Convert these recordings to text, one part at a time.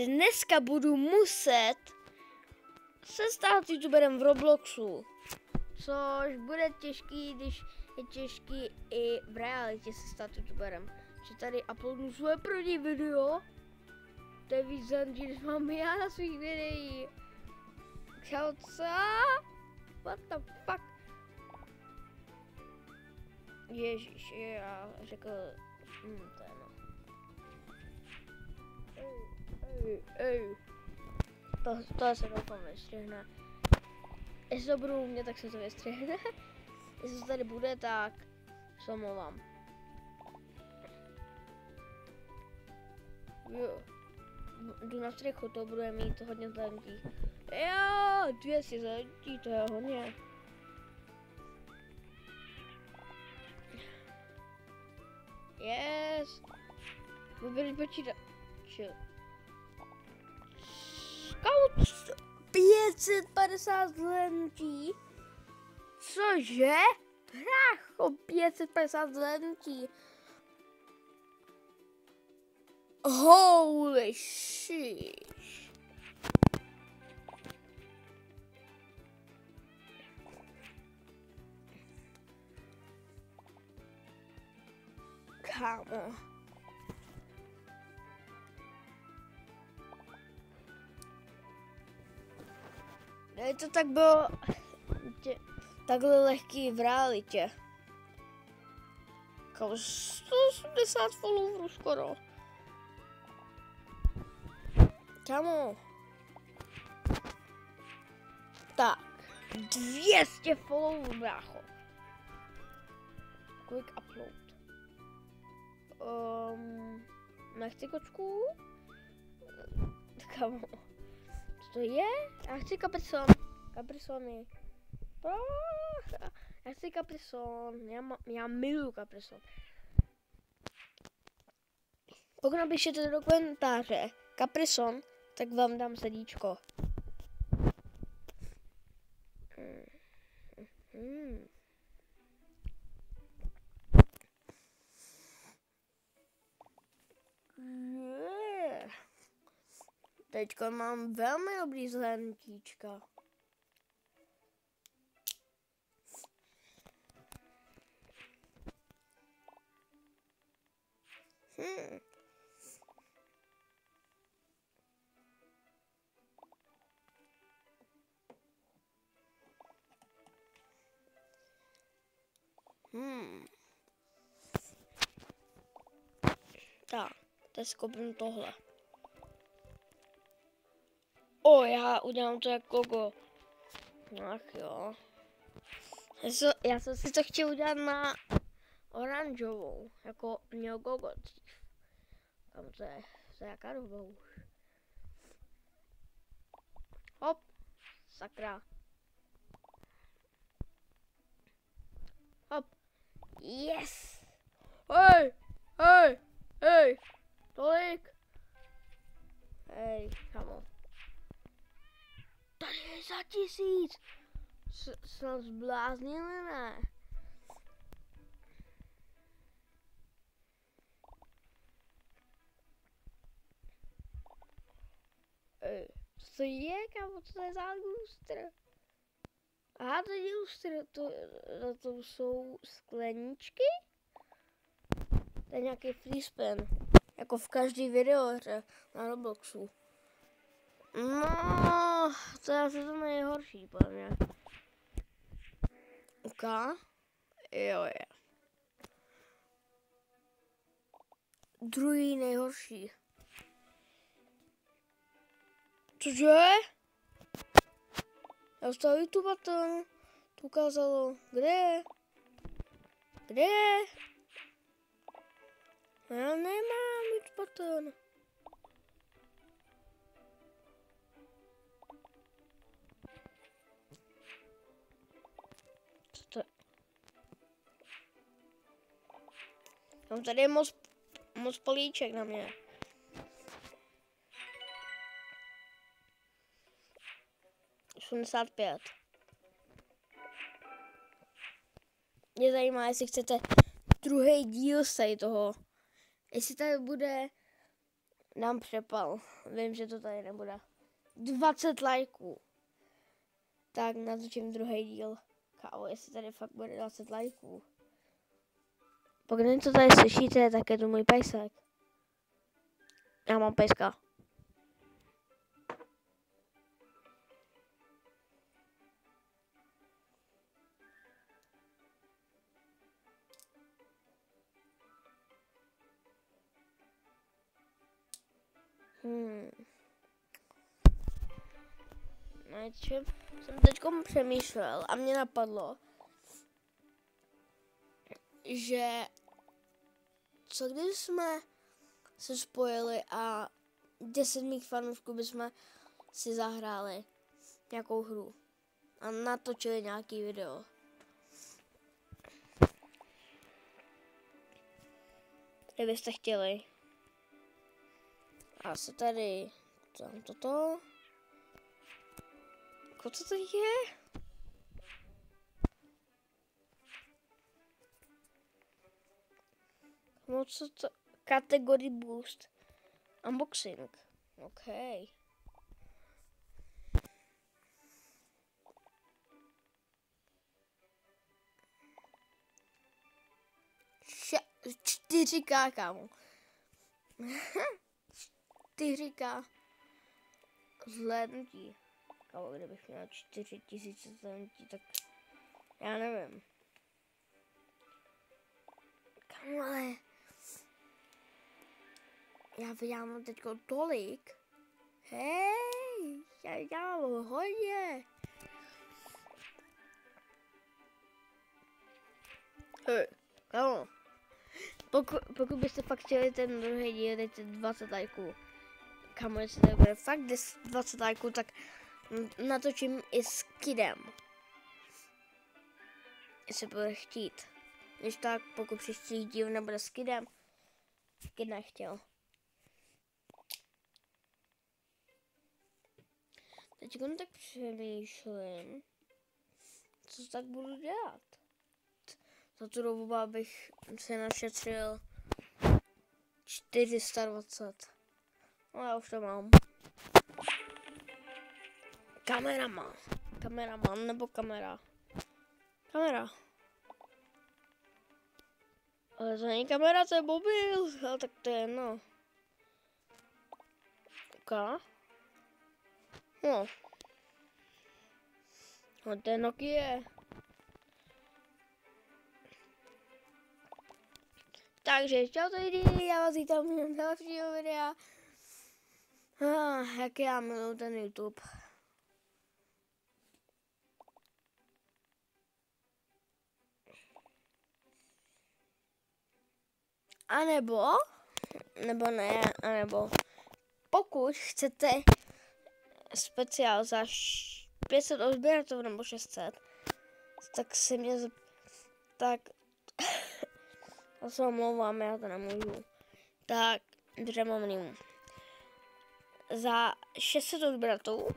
Dneska budu muset se stát youtuberem v Robloxu. Což bude těžký, když je těžký i v realitě se stát youtuberem. Že tady uploadnu svoje první video. To je víc zančí, než mám já na svých videích. Čau, co? What the fuck? Ježiš, já řekl... to je no. Ej. To se doufám vystřihne. Jestli to budu umět, tak se to vystřihne. Jestli to tady bude, tak se omlouvám. Jo. Jdu na střechu, to bude mít hodně zelenký. Jo, 200 zelenký, to je hodně. Yes. Vybrať počítač. Scout 550 zelenký. Cože? Brácho, 550 zelenký. Holy shit. Kámo. To tak bylo takhle lehký v realitě. Kámo, 180 followerů skoro. Kámo. Tak. 200 followerů, brácho. Quick upload. Nechci kočku? Kámo. Co to je? Já chci kaprison. Kaprisony. Já chci kaprison. Já miluju kaprison. Pokud napíšete do komentáře kaprison, tak vám dám srdíčko. Teďka mám velmi dobrý zeleníčka. Tak, teď skopnu tohle. Já udělám to jako Gogo. Ach jo. Já jsem si to chtěl udělat na oranžovou, jako měl Gogo dřív. Tam to je jaká doba už. Hop, sakra. Hop, yes. Hej, tolik. Hej, kamo. Tady je za 1000. Jsem zbláznil, ne? Co je, kámo, co to je za lustr? Aha, to je lustr, to jsou skleničky? To je nějaký free spin, jako v každý videohře na Robloxu. No, to je asi to nejhorší, podle mě. OK? Jo, je. Druhý nejhorší. Cože? Já stál YouTube button. To ukázalo. Kde? Já nemám YouTube button. Co to? Tam tady je moc políček na mě. $85. Mě zajímá, jestli chcete druhý díl z toho. Jestli tady bude Dám přepal. Vím, že to tady nebude. 20 lajků. Tak natočím druhý díl. Kámo, jestli tady fakt bude 20 lajků. Pokud to tady slyšíte, tak je to můj pejsek. Já mám pejska. Něčem jsem teďkom přemýšlel a mě napadlo, že co když jsme se spojili a 10 mých fanoušků bychom si zahráli nějakou hru a natočili nějaký video. Kdybyste chtěli. A se tady tam toto. Co to je? No co to? Category boost. Unboxing. OK. Čtyřiká, kámo. 4K zhlédnutí. Kámo, kdybych měl 4000 zhlédnutí, tak já nevím. Kámo, ale já vydělám teď tolik. Hej, já vydělám hodně. Hej, kámo. Pokud byste fakt chtěli ten druhý díl, dejte 20 lajků. Kámo, jestli to bude fakt 20 lajků, tak natočím i s Kidem. Jestli bude chtít. Když tak, pokud příští díl nebude s Kidem, Kid nechtěl. Teď tak přemýšlím, co tak budu dělat. Za tu dobu bych si našetřil 420. No já už to mám. Kameraman nebo kamera. Kamera. Ale to není kamera, to je mobil. Ale tak to je jedno. Ok. No. No to je Nokia. Takže čau lidi, já vás vítám v dalšího videa. Jak já miluji ten YouTube. A nebo pokud chcete speciál za 500 odběratelů nebo 600, tak se mě tak já se omlouvám, já to nemůžu. Tak, dřema minimum. Za 600 odběratelů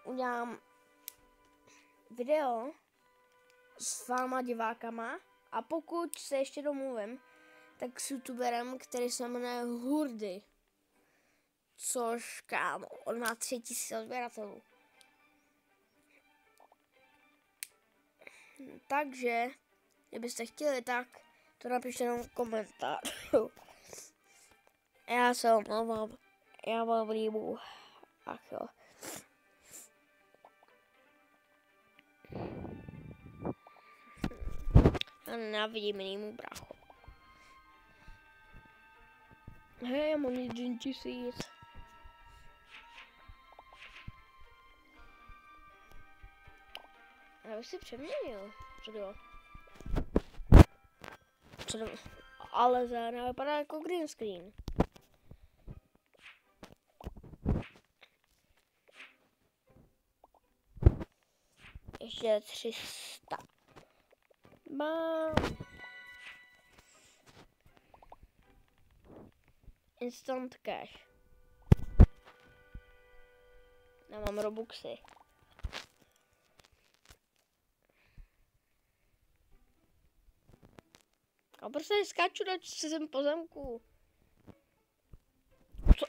udělám video s váma divákama a pokud se ještě domluvím, tak s youtuberem, který se jmenuje Hurdy. Což, kámo, on má 3000 odběratelů. Takže, kdybyste chtěli, tak to napište jenom komentář. Já se omlouvám. Já mám líbu. Ach jo. Já nenávidím jinýmu bráchu. Hej, já mám 1000. Já bych si přeměnil. Co to? Ale zároveň vypadá jako green screen. Ještě 300. Mám. Instant cash. Já mám robuxy. A prostě skáču na cizím pozemku. Co?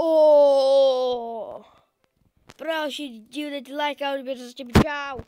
O. Pro další díl dejte like a odběr, čau.